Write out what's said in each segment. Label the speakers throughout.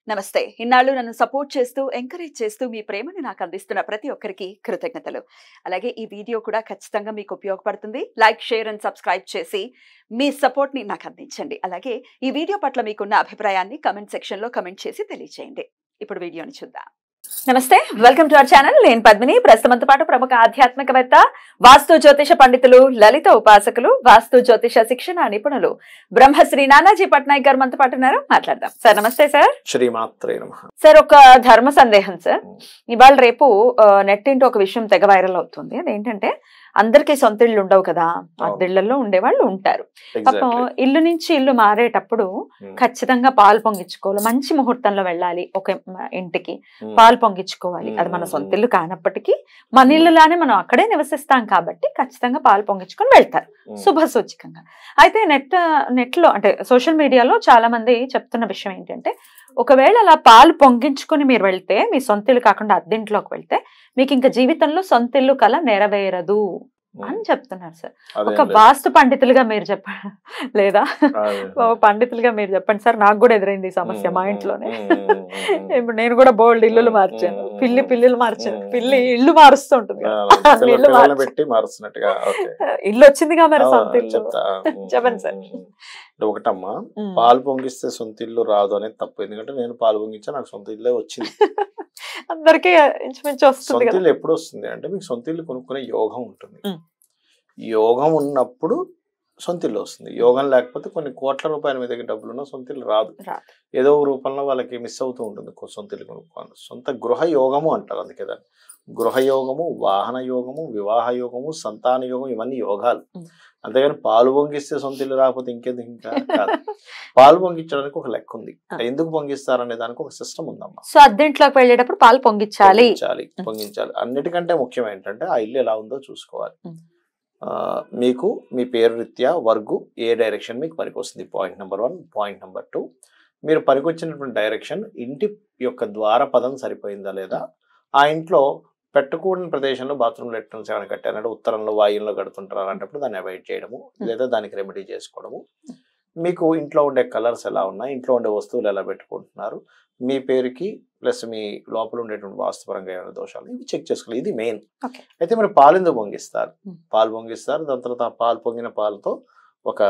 Speaker 1: నమస్తే. ఇన్నాళ్ళు నన్ను సపోర్ట్ చేస్తూ, ఎంకరేజ్ చేస్తూ మీ ప్రేమని నాకు అందిస్తున్న ప్రతి ఒక్కరికి కృతజ్ఞతలు. అలాగే ఈ వీడియో కూడా ఖచ్చితంగా మీకు ఉపయోగపడుతుంది. లైక్, షేర్ అండ్ సబ్స్క్రైబ్ చేసి మీ సపోర్ట్‌ని నాకు అందించండి. అలాగే ఈ వీడియో పట్ల మీకున్న అభిప్రాయాన్ని కామెంట్ సెక్షన్‌లో కామెంట్ చేసి తెలియజేయండి. ఇప్పుడు వీడియోని చూద్దాం. నమస్తే, వెల్కమ్ టు అవర్ ఛానల్. నేను పద్మిని. ప్రస్తుతంతో పాటు ప్రముఖ ఆధ్యాత్మికవేత్త, వాస్తు జ్యోతిష పండితులు, లలిత ఉపాసకులు, వాస్తు జ్యోతిష శిక్షణ నిపుణులు బ్రహ్మశ్రీ నానాజీ పట్నాయక్ గారు మనతో పాటు ఉన్నారు. మాట్లాడదాం. సార్ నమస్తే. సార్
Speaker 2: శ్రీమాత్రే నమః.
Speaker 1: సార్, ఒక ధర్మ సందేహం సార్. ఇవాళ రేపు నెట్టింటి ఒక విషయం తెగ వైరల్ అవుతుంది. అదేంటంటే అందరికీ సొంత ఇళ్ళు ఉండవు కదా, అద్దెళ్లలో ఉండేవాళ్ళు ఉంటారు. పాపం ఇల్లు నుంచి ఇల్లు మారేటప్పుడు ఖచ్చితంగా పాలు పొంగించుకోవాలి. మంచి ముహూర్తంలో వెళ్ళాలి ఒక ఇంటికి, పాలు పొంగించుకోవాలి. అది మన సొంత ఇల్లు కానప్పటికీ మన ఇల్లులానే మనం అక్కడే నివసిస్తాం కాబట్టి ఖచ్చితంగా పాలు పొంగించుకొని వెళ్తారు శుభ సూచికంగా. అయితే నెట్ లో అంటే సోషల్ మీడియాలో చాలా మంది చెప్తున్న విషయం ఏంటంటే, ఒకవేళ అలా పాలు పొంగించుకుని మీరు వెళ్తే, మీ సొంత ఇల్లు కాకుండా అద్దెంట్లోకి వెళ్తే మీకు ఇంకా జీవితంలో సొంత ఇల్లు కల నెరవేరదు అని చెప్తున్నారు సార్. ఒక వాస్తు పండితులుగా మీరు చెప్పండి, లేదా పండితులుగా మీరు చెప్పండి సార్. నాకు కూడా ఎదురైంది ఈ సమస్య మా ఇంట్లోనే. ఇప్పుడు నేను కూడా బోల్డ్ ఇల్లులు మార్చాను, పిల్లులు మార్చాను. పిల్లి ఇల్లు మారుస్తూ ఉంటుంది కదా, ఇల్లు వచ్చిందిగా మరి సొంత ఇల్లు. చెప్పండి సార్.
Speaker 2: ఒకటమ్మా, పాలు పొంగిస్తే సొంత ఇల్లు రాదు అనేది తప్పు. ఎందుకంటే నేను పాలు పొంగించా, నాకు సొంత ఇల్లే వచ్చింది.
Speaker 1: అందరికీ ఇంచుమించు వస్తుంది.
Speaker 2: సొంత ఇల్లు ఎప్పుడు వస్తుంది అంటే, మీకు సొంత ఇల్లు కొనుక్కునే యోగం ఉంటుంది. యోగం ఉన్నప్పుడు సొంత ఇల్లు వస్తుంది. యోగం లేకపోతే కొన్ని కోట్ల రూపాయల మీద డబ్బులు ఉన్న సొంత ఇల్లు రాదు. ఏదో రూపంలో వాళ్ళకి మిస్ అవుతూ ఉంటుంది సొంత ఇల్లు కొనుక్కోవాలి. సొంత గృహ యోగము అంటారు. అందుకే దాన్ని గృహయోగము, వాహన యోగము, వివాహ యోగము, సంతాన యోగం, ఇవన్నీ యోగాలు. అంతేగాని పాలు పొంగిస్తే సొంత ఇల్లు రాకపోతే ఇంకెందుకు. ఇంకా కాదు, పాలు పొంగించడానికి ఒక లెక్క ఉంది. ఎందుకు పొంగిస్తారనే దానికి ఒక సిస్టమ్ ఉందమ్మా.
Speaker 1: సో అద్దెంట్లోకి వెళ్ళేటప్పుడు పాలు పొంగించాలి.
Speaker 2: అన్నిటికంటే ముఖ్యం ఏంటంటే ఆ ఇల్లు ఎలా ఉందో చూసుకోవాలి. మీకు మీ పేరు రీత్యా వర్గు ఏ డైరెక్షన్ మీకు పనికొస్తుంది, పాయింట్ నెంబర్ 1. పాయింట్ నెంబర్ 2, మీరు పనికొచ్చినటువంటి డైరెక్షన్ ఇంటి యొక్క ద్వార పదం సరిపోయిందా లేదా, ఆ ఇంట్లో పెట్టకూడని ప్రదేశంలో బాత్రూమ్ లెట్రిన్స్ ఏమైనా కట్టారంటే ఉత్తరంలో వాయుల్లో కడుతుంటారు, అలాంటప్పుడు దాన్ని అవాయిడ్ చేయడము లేదా దానికి రెమెడీ చేసుకోవడము. మీకు ఇంట్లో ఉండే కలర్స్ ఎలా ఉన్నాయి, ఇంట్లో ఉండే వస్తువులు ఎలా పెట్టుకుంటున్నారు, మీ పేరుకి ప్లస్ మీ లోపల ఉండేటువంటి వాస్తుపరంగా ఏమైనా దోషాలు, ఇవి చెక్ చేసుకోవాలి. ఇది మెయిన్. అయితే మరి పాలు ఎందుకు పొంగిస్తారు? పాలు పొంగిస్తారు, దాని తర్వాత పాలు పొంగిన పాలతో ఒక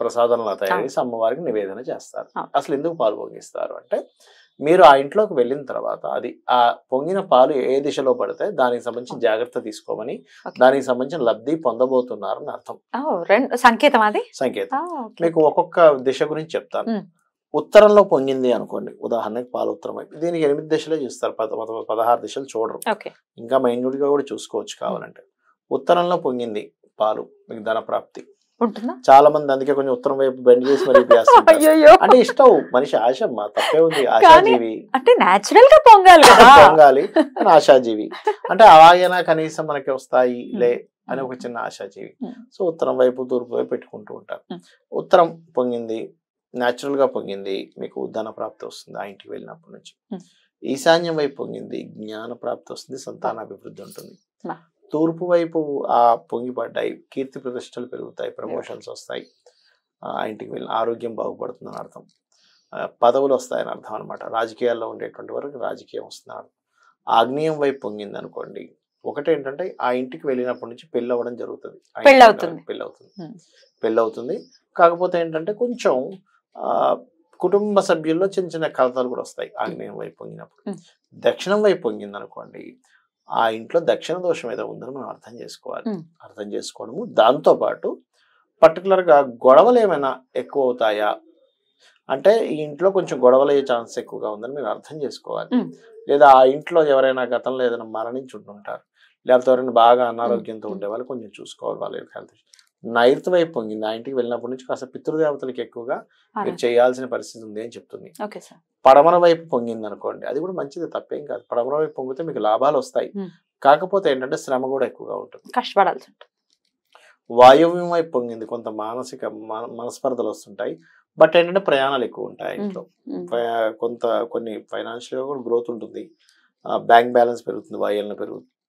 Speaker 2: ప్రసాదంలా తయారు చేసి అమ్మవారికి నివేదన చేస్తారు. అసలు ఎందుకు పాలు పొంగిస్తారు అంటే, మీరు ఆ ఇంట్లోకి వెళ్ళిన తర్వాత అది ఆ పొంగిన పాలు ఏ దిశలో పడితే దానికి సంబంధించిన జాగ్రత్త తీసుకోమని, దానికి సంబంధించిన లబ్ధి పొందబోతున్నారని అర్థం.
Speaker 1: సంకేతం. అది
Speaker 2: సంకేతం. మీకు ఒక్కొక్క దిశ గురించి చెప్తాను. ఉత్తరంలో పొంగింది అనుకోండి, ఉదాహరణకి పాలు ఉత్తరం వైపు, దీనికి 8 దిశలే చూస్తారు, 16 దిశలు చూడరు. ఇంకా మైన్యూట్ గా కూడా చూసుకోవచ్చు కావాలంటే. ఉత్తరంలో పొంగింది పాలు, మీకు ధన ప్రాప్తి చాలా మంది. అందుకే కొంచెం ఉత్తరం వైపు బెండ్ చేసి మరి అంటే ఇష్టం, మనిషి ఆశ, తప్పే ఉంది. ఆశాజీవి
Speaker 1: అంటే నేచురల్ గా పొంగాలి
Speaker 2: అని ఆశాజీవి అంటే అలాగైనా కనీసం మనకి వస్తాయి లే అని ఒక చిన్న ఆశాజీవి. సో ఉత్తరం వైపు తూర్పు వైపు పెట్టుకుంటూ ఉంటారు. ఉత్తరం పొంగింది, న్యాచురల్ గా పొంగింది, మీకు ధన ప్రాప్తి వస్తుంది ఆ ఇంటికి వెళ్ళినప్పటి నుంచి. ఈశాన్యం వైపు పొంగింది, జ్ఞాన ప్రాప్తి వస్తుంది, సంతానాభివృద్ధి ఉంటుంది. తూర్పు వైపు ఆ పొంగిపడ్డాయి, కీర్తి ప్రతిష్టలు పెరుగుతాయి, ప్రమోషన్స్ వస్తాయి, ఆ ఇంటికి వెళ్ళిన ఆరోగ్యం బాగుపడుతుందని అర్థం, పదవులు వస్తాయని అర్థం అనమాట. రాజకీయాల్లో ఉండేటువంటి వరకు రాజకీయం వస్తున్నారు. ఆగ్నేయం వైపు పొంగింది అనుకోండి, ఒకటేంటంటే ఆ ఇంటికి వెళ్ళినప్పటి నుంచి పెళ్ళి అవ్వడం జరుగుతుంది, పెళ్ళి అవుతుంది. కాకపోతే ఏంటంటే కొంచెం కుటుంబ సభ్యుల్లో చిన్న చిన్న కలతలు కూడా వస్తాయి ఆగ్నేయం వైపు పొంగినప్పుడు. దక్షిణం వైపు పొంగింది అనుకోండి, ఆ ఇంట్లో దక్షిణ దోషం ఏదో ఉందని మనం అర్థం చేసుకోవాలి. అర్థం చేసుకోవడము, దాంతోపాటు పర్టికులర్గా గొడవలు ఏమైనా ఎక్కువ అవుతాయా అంటే, ఈ ఇంట్లో కొంచెం గొడవలు అయ్యే ఛాన్స్ ఎక్కువగా ఉందని మీరు అర్థం చేసుకోవాలి. లేదా ఆ ఇంట్లో ఎవరైనా గతంలో ఏదైనా మరణించి ఉంటుంటారు, లేకపోతే ఎవరైనా బాగా అనారోగ్యంతో ఉండేవాళ్ళు కొంచెం చూసుకోవాలి వాళ్ళ యొక్క హెల్త్. నైరుతి వైపు పొంగింది, ఆ ఇంటికి వెళ్ళినప్పటి నుంచి కాస్త పితృదేవతలకి ఎక్కువగా మీరు చేయాల్సిన పరిస్థితి ఉంది అని చెప్తుంది. పడమర వైపు పొంగింది అనుకోండి, అది కూడా మంచిది, తప్పేం కాదు. పడమర వైపు పొంగితే మీకు లాభాలు వస్తాయి, కాకపోతే ఏంటంటే శ్రమ కూడా ఎక్కువగా ఉంటుంది, కష్టపడాల్సి ఉంటుంది. వాయువ్యం వైపు పొంగింది, కొంత మనస్పర్ధలు వస్తుంటాయి, బట్ ఏంటంటే ప్రయాణాలు ఎక్కువ ఉంటాయి ఇంట్లో. కొన్ని ఫైనాన్షియల్గా కూడా గ్రోత్ ఉంటుంది, బ్యాంక్ బ్యాలెన్స్ పెరుగుతుంది, వాయువులను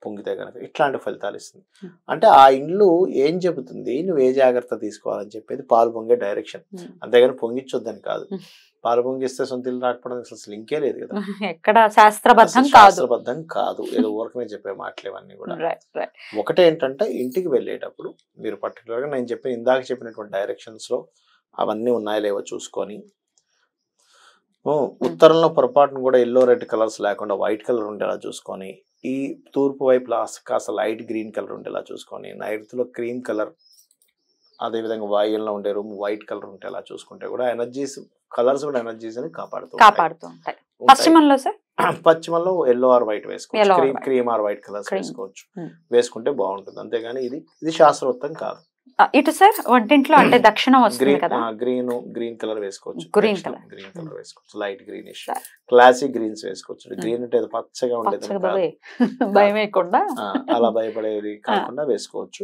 Speaker 2: పొంగితే కనుక ఇట్లాంటి ఫలితాలు ఇస్తుంది. అంటే ఆ ఇల్లు ఏం చెబుతుంది, నువ్వు ఏ జాగ్రత్త తీసుకోవాలని చెప్పేది పాలు పొంగే డైరెక్షన్. అంతేగాని పొంగిచ్చొద్దని కాదు. పాలు పొంగిస్తే సొంత ఇల్లు రాకపోవడం అసలు లింకే లేదు కదా,
Speaker 1: ఎక్కడ శాస్త్రబద్ధం
Speaker 2: కాదు, ఏదో ఊరకనే చెప్పే మాటలు ఇవన్నీ కూడా. ఒకటే ఏంటంటే ఇంటికి వెళ్ళేటప్పుడు మీరు పర్టికులర్ గా నేను ఇందాక చెప్పినటువంటి డైరెక్షన్స్ లో అవన్నీ ఉన్నాయో లేవో చూసుకొని, ఉత్తరంలో పొరపాటును కూడా ఎల్లో రెడ్ కలర్స్ లేకుండా వైట్ కలర్ ఉండేలా చూసుకొని, ఈ తూర్పు వైపు కాస్త లైట్ గ్రీన్ కలర్ ఉండేలా చూసుకొని, నైరుతిలో క్రీమ్ కలర్, అదేవిధంగా వాయుల్లో ఉండే రూమ్ వైట్ కలర్ ఉంటేలా చూసుకుంటే కూడా ఎనర్జీస్, కలర్స్ కూడా ఎనర్జీస్ అని కాపాడుతూ ఉంటాయి. పశ్చిమంలో ఎల్లో ఆర్ వైట్ వేసుకోవచ్చు, క్రీమ్ ఆర్ వైట్ కలర్స్ వేసుకోవచ్చు, వేసుకుంటే బాగుంటుంది. అంతేగాని ఇది శాస్త్రోక్తం కాదు.
Speaker 1: ఇటు సార్ వంటింట్లో అంటే దక్షిణం వస్తుంది కదా,
Speaker 2: గ్రీన్ కలర్ వేసుకోవచ్చు,
Speaker 1: గ్రీన్ కలర్
Speaker 2: వేసుకోవచ్చు, లైట్ గ్రీనిష్, క్లాసిక్ గ్రీన్స్ వేసుకోవచ్చు. గ్రీన్ అంటే పచ్చగా ఉండేది
Speaker 1: భయమేయకుండా
Speaker 2: అలా భయపడేది కాకుండా వేసుకోవచ్చు.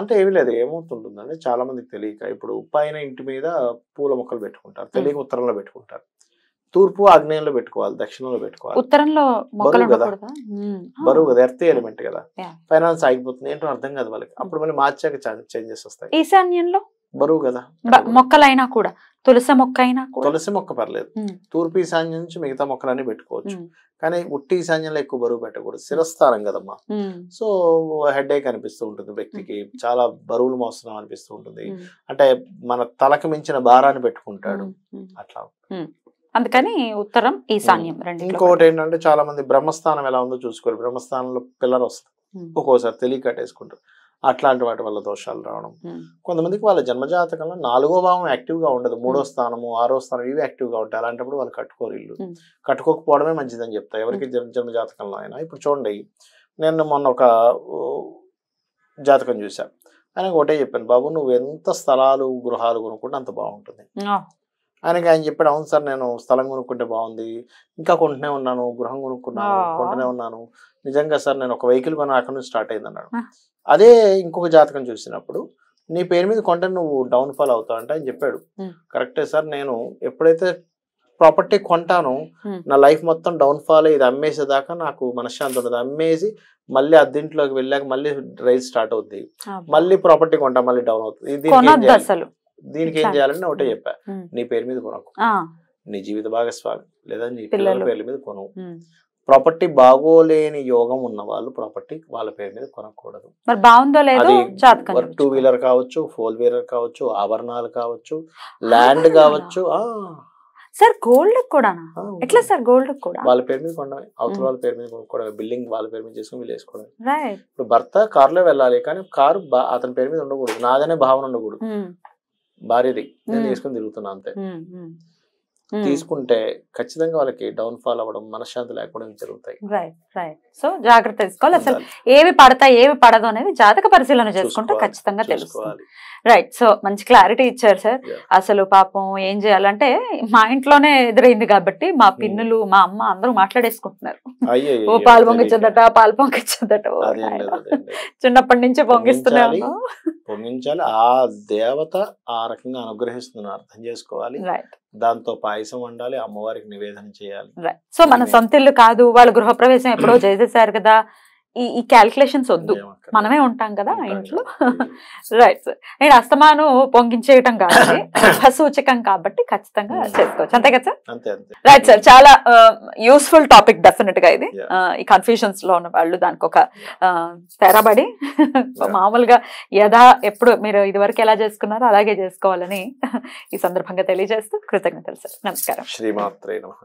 Speaker 2: అంటే ఏమి లేదు, ఏమవుతుంటుందంటే చాలా మందికి తెలియక ఇప్పుడు పైన ఇంటి మీద పూల మొక్కలు పెట్టుకుంటారు, తెలియక ఉత్తరంలో పెట్టుకుంటారు. తూర్పు ఆగ్నేయంలో పెట్టుకోవాలి, దక్షిణంలో పెట్టుకోవాలి.
Speaker 1: ఉత్తరంలో
Speaker 2: బరువు కదా, ఎర్త్ ఎలిమెంట్ కదా, ఫైనాన్స్ ఆగిపోతుంది ఏంటో అర్థం కాదు వాళ్ళకి. అప్పుడు మళ్ళీ మార్చాక చేంజెస్ వస్తాయి.
Speaker 1: ఈశాన్యంలో
Speaker 2: బరువు కదా,
Speaker 1: మొక్కలైనా కూడా, తులసి మొక్క అయినా కూడా,
Speaker 2: తులసి మొక్క పర్లేదు. తూర్పు ఈశాన్యం నుంచి మిగతా మొక్కలన్నీ పెట్టుకోవచ్చు, కానీ ఉట్టి ఈశాన్యంలో ఎక్కువ బరువు పెట్టకూడదు, శిరస్థానం కదమ్మా. సో హెడ్ ఏక్ అనిపిస్తూ ఉంటుంది వ్యక్తికి, చాలా బరువులు మోస్తున్నాం అనిపిస్తూ ఉంటుంది. అంటే మన తలకు మించిన భారాన్ని పెట్టుకుంటాడు అట్లా.
Speaker 1: అందుకని ఉత్తరం ఈశాన్యం.
Speaker 2: ఇంకోటి ఏంటంటే చాలా మంది బ్రహ్మస్థానం ఎలా ఉందో చూసుకోరు, బ్రహ్మస్థానంలో పిల్లర్ వస్తుంది, ఒక్కోసారి తెలియ కట్టేసుకుంటారు. అట్లాంటి వాటి వల్ల దోషాలు రావడం. కొంతమందికి వాళ్ళ జన్మజాతకంలో 4వ భావం యాక్టివ్ గా ఉండదు, 3వ స్థానము 6వ స్థానం ఇవి యాక్టివ్ గా ఉంటాయి. అలాంటప్పుడు వాళ్ళు కట్టుకోరు ఇల్లు, కట్టుకోకపోవడమే మంచిదని చెప్తారు ఎవరికి జన్మజాతకంలో అయినా. ఇప్పుడు చూడండి, నేను మొన్న ఒక జాతకం చూశాను, ఆయనకు ఒకటే చెప్పాను, బాబు నువ్వు ఎంత స్థలాలు గృహాలు కొనుక్కుంటే అంత బాగుంటుంది. ఆయనకి ఆయన చెప్పాడు, అవును సార్ నేను స్థలం కొనుక్కుంటే బాగుంది, ఇంకా కొంటూనే ఉన్నాను, గృహం కొంటూనే ఉన్నాను, నిజంగా సార్ నేను ఒక వెహికల్ కొన్నా అక్కడ నుంచి స్టార్ట్ అయింది అన్నాడు. అదే ఇంకొక జాతకం చూసినప్పుడు నీ పేరు మీద కొంటే నువ్వు డౌన్ ఫాల్ అవుతావు అంటే ఆయన చెప్పాడు, కరెక్టే సార్, నేను ఎప్పుడైతే ప్రాపర్టీ కొంటానో నా లైఫ్ మొత్తం డౌన్ ఫాల్, ఇది అమ్మేసేదాకా నాకు మనశ్శాంతి ఉండదు, అమ్మేసి మళ్ళీ అద్దెంట్లోకి వెళ్ళాక మళ్ళీ రైజ్ స్టార్ట్ అవుద్ది, మళ్ళీ ప్రాపర్టీ కొంటా మళ్ళీ డౌన్ అవుతుంది. దీనికి ఏం చేయాలని ఒకటే చెప్పా, నీ పేరు మీద కొనకు, నీ జీవిత భాగస్వామి లేదా నీ పిల్లల పేర్ల మీద కొనవు. ప్రాపర్టీ బాగోలేని యోగం ఉన్న వాళ్ళు ప్రాపర్టీ వాళ్ళ పేరు మీద కొనకూడదు. అది 2 వీలర్ కావచ్చు, 4 వీలర్ కావచ్చు, ఆభరణాలు కావచ్చు, ల్యాండ్ కావచ్చు.
Speaker 1: సార్ గోల్డ్ కూడా ఎట్లా సార్? గోల్డ్ కూడా
Speaker 2: వాళ్ళ పేరు మీద కొనడమే, అవతల వాళ్ళ పేరు మీద కొనుక్కోవడమే, బిల్డింగ్ వాళ్ళ పేరు మీద చేసుకుని వీళ్ళు వేసుకోవడమే. ఇప్పుడు భర్త కారులో వెళ్ళాలి, కానీ కారు అతని పేరు మీద ఉండకూడదు, నాదనే భావన ఉండకూడదు, భార్యది నేను తీసుకుని తిరుగుతున్నా అంతే. తీసుకుంటే ఖచ్చితంగా వాళ్ళకి డౌన్ ఫాల్ అవ్వడం, మనశ్శాంతి లేకపోవడం జరుగుతాయి.
Speaker 1: సో జాగ్రత్త తీసుకోవాలి. అసలు ఏవి పడతాయి ఏవి పడదు అనేది జాతక పరిశీలన చేసుకుంటే ఖచ్చితంగా తెలుసుకోవాలి. రైట్. సో మంచి క్లారిటీ ఇచ్చారు సార్. అసలు పాపం ఏం చేయాలంటే మా ఇంట్లోనే ఎదురైంది కాబట్టి మా పిన్నులు మా అమ్మ అందరూ మాట్లాడేసుకుంటున్నారు, ఓ పాలు పొంగిచ్చదట పాలు పొంగిచ్చదట, చిన్నప్పటి నుంచి పొంగిస్తున్నాను.
Speaker 2: పొంగించాలి, ఆ దేవత ఆ రకంగా అనుగ్రహిస్తుందని అర్థం చేసుకోవాలి. దాంతో పాయసం వండాలి, అమ్మవారికి నివేదన చేయాలి.
Speaker 1: సో మన సొంత ఇల్లు కాదు, వాళ్ళ గృహప్రవేశం ఎప్పుడో చేసేసారు కదా, ఈ క్యాల్కులేషన్స్ వద్దు, మనమే ఉంటాం కదా ఇంట్లో. Right sir. నేను అస్తమాను పొంగించేయటం కాదు, సూచకం కాబట్టి ఖచ్చితంగా చేసుకోవచ్చు, అంతే కదా సార్? Right sir. చాలా యూస్ఫుల్ టాపిక్ డెఫినెట్ గా ఇది. ఈ కన్ఫ్యూజన్స్ లో ఉన్న వాళ్ళు దానికి ఒక తెరబడి మామూలుగా ఎప్పుడు మీరు ఇదివరకు ఎలా చేసుకున్నారో అలాగే చేసుకోవాలని ఈ సందర్భంగా తెలియజేస్తూ కృతజ్ఞతలు సార్. నమస్కారం.
Speaker 2: శ్రీమాత్రే నమః.